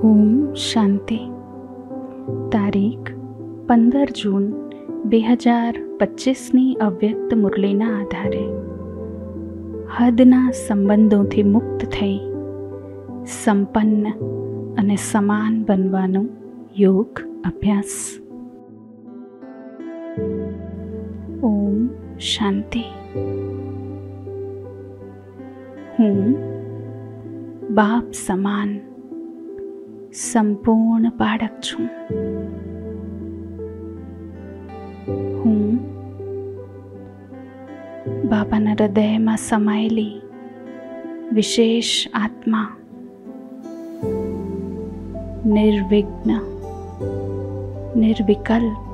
ઓમ શાંતિ. તારીખ 15 જૂન 2025ની અવ્યક્ત મુરલીના આધારે હદના સંબંધોથી મુક્ત થઈ સંપન્ન અને સમાન બનવાનો યોગ અભ્યાસ. ઓમ શાંતિ. હું બાપ સમાન સંપૂર્ણ બાળક છું. હું બાબાના હૃદયમાં સમાયેલી વિશેષ આત્મા, નિર્વિઘ્ન, નિર્વિકલ્પ,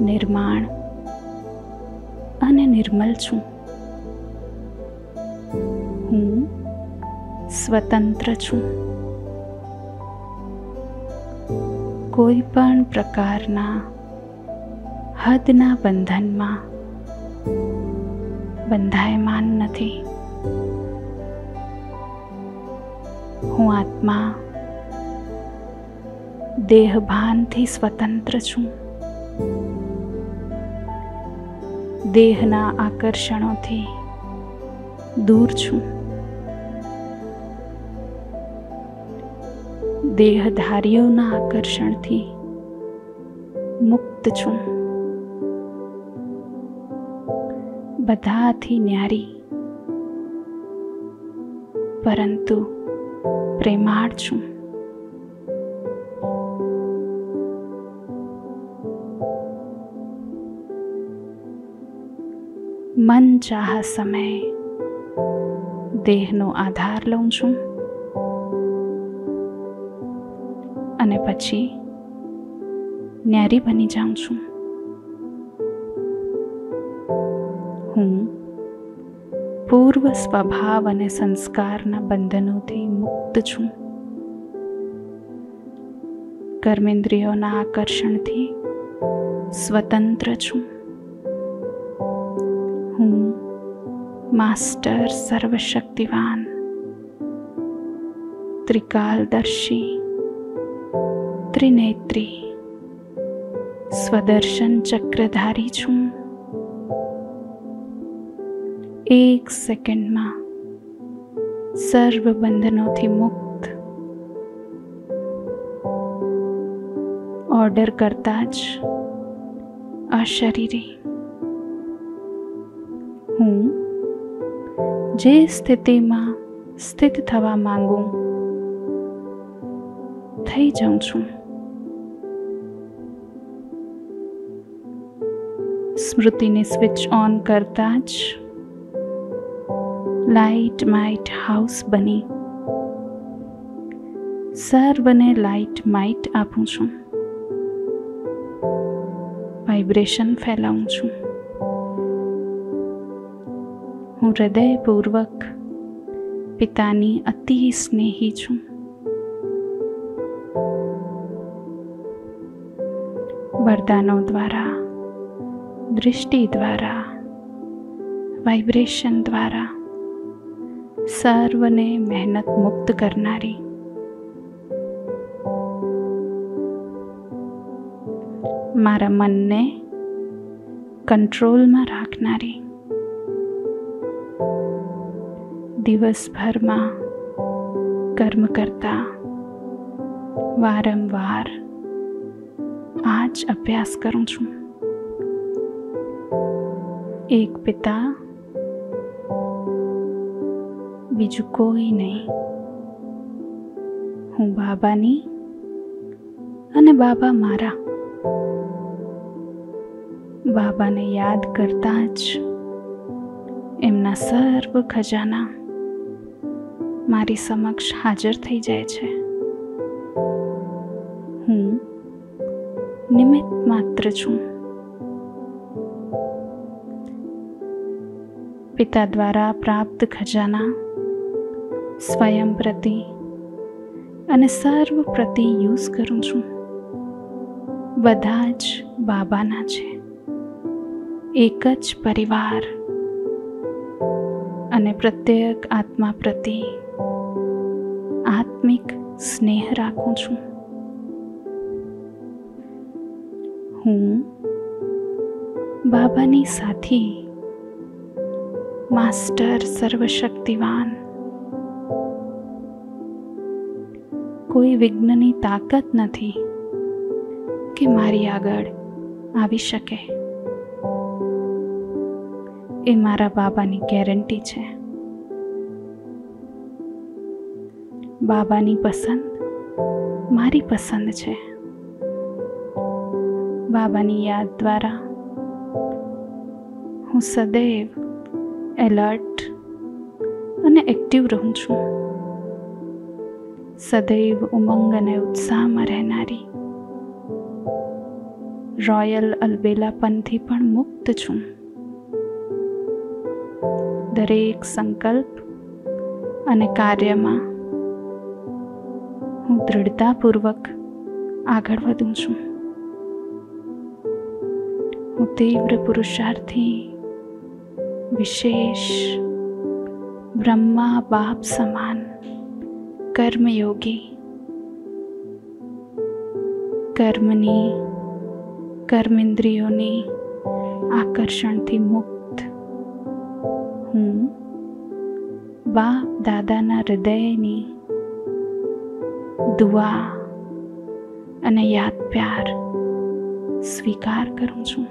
નિર્માણ અને નિર્મલ છું. હું સ્વતંત્ર છું. કોઈ પણ પ્રકારના હદના બંધનમાં બંધાયમાન નથી. હું આત્મા દેહભાનથી સ્વતંત્ર છું. દેહના આકર્ષણોથી દૂર છું. દેહધારીઓના આકર્ષણથી મુક્ત છું. બધાથી ન્યારી પરંતુ પ્રેમાળ છું. મન ચાહ સમયે દેહનો આધાર લઉં છું અને પછી ન્યારી બની જાઉં છું. હું પૂર્વ સ્વભાવ અને સંસ્કારના બંધનોથી મુક્ત છું. કર્મેન્દ્રિયોના આકર્ષણથી સ્વતંત્ર છું. હું માસ્ટર સર્વશક્તિવાન, ત્રિકાલદર્શી, ત્રિનેત્રી, સ્વદર્શન ચક્રધારી છું. એક સેકન્ડમાં સર્વ બંધનોથી મુક્ત. ઓર્ડર કરતા જ અશરીરી. હું જે સ્થિતિમાં સ્થિત થવા માંગું થઈ જાઉં છું. સ્મૃતિને સ્વિચ ઓન કરતા જ લાઇટ માઇટ હાઉસ બની સર્વને લાઇટ માઇટ આપું છું. વાઇબ્રેશન ફેલાવું છું. હું હૃદયપૂર્વક પિતાની અતિ સ્નેહી છું. વરદાનો દ્વારા, દૃષ્ટિ દ્વારા, વાઇબ્રેશન દ્વારા સર્વને મહેનત મુક્ત કરનારી, મારા મનને કંટ્રોલમાં રાખનારી, દિવસભરમાં કર્મ કરતા વારંવાર આ જ અભ્યાસ કરું છું. એક પિતા, બીજું કોઈ નહીં. હું બાબાની અને બાબા મારા. બાબાને યાદ કરતા જ એમના સર્વ ખજાના મારી સમક્ષ હાજર થઈ જાય છે. હું નિમિત્ત માત્ર છું. પિતા દ્વારા પ્રાપ્ત ખજાના સ્વયં પ્રતિ અને સર્વ પ્રતિ યુઝ કરું છું. બધા જ બાબાના છે. એક જ પરિવાર અને પ્રત્યેક આત્મા પ્રતિ આત્મિક સ્નેહ રાખું છું. હું બાબાની સાથી, માસ્ટર સર્વશક્તિવાન, કોઈ વિઘ્નની તાકાત નથી કે મારી આગળ આવી શકે. એ મારા બાબાની ગેરંટી છે. બાબાની પસંદ મારી પસંદ છે. બાબાની યાદ દ્વારા હું સદૈવ એલર્ટ અને એક્ટિવ રહું છું. સદૈવ ઉમંગ અને ઉત્સાહમાં રહેનારી રોયલ અલબેલાપનથી પણ મુક્ત છું. દરેક સંકલ્પ અને કાર્યમાં હું દૃઢતાપૂર્વક આગળ વધું છું. હું તીવ્ર પુરુષાર્થી, વિશેષ બ્રહ્મા બાપ સમાન કર્મયોગી, કર્મેન્દ્રિયોની આકર્ષણથી મુક્ત હું બાપ દાદાના હૃદયની દુઆ અને યાદ પ્યાર સ્વીકાર કરું છું.